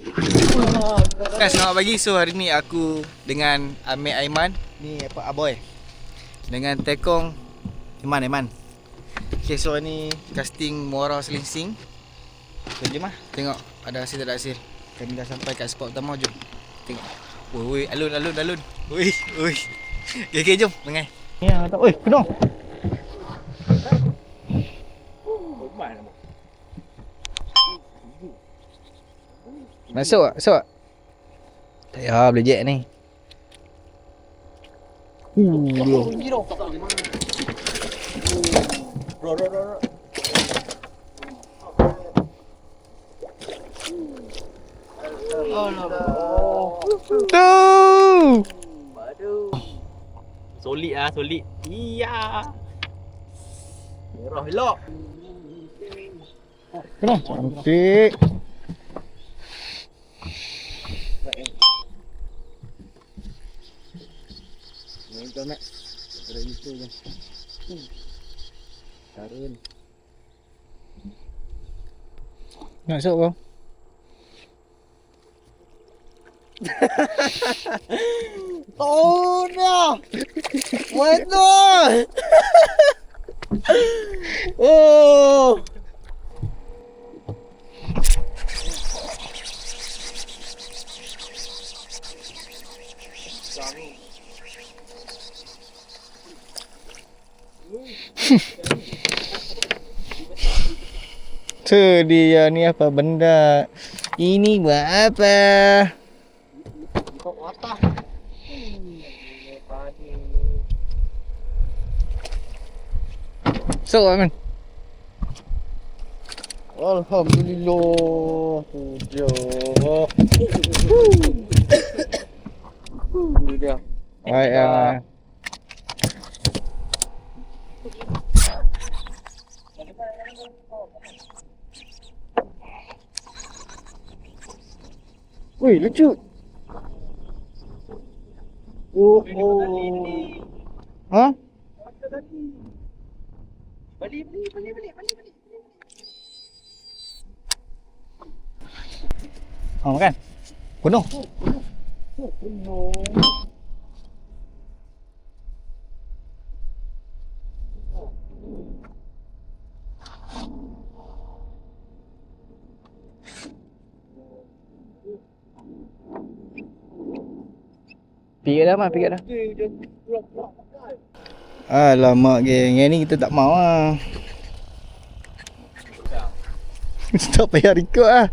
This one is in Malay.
Selamat pagi. So hari ni aku dengan Amir Aiman, ni apa Aboy, dengan Tekong Iman. Okay, so ni casting Muara Selingsing. So jom lah tengok ada hasil tak ada hasil. Kami dah sampai kat spot pertama, jom tengok. Oi, alun. Oi. Okay, jom mengai. Ya, tak. Oi, kena. Masuk tak? Tak payah boleh jet ni. Solid. Iya. Merah elok. Kena. Cantik. Jom nak. Ada isu je. Karun. Masuk kau. Oh no. What the? Oh. Tu dia ni apa benda? Ini buat apa? Kau atas. So, Aman. Alhamdulillah. Tujuh. Dia. Baik. Wih, lucu. Oh. Ha? Balik. Makan. Penuh. Pergi dah, pergi dah. Alamak geng, yang ni kita tak mau lah. Tak payah record lah.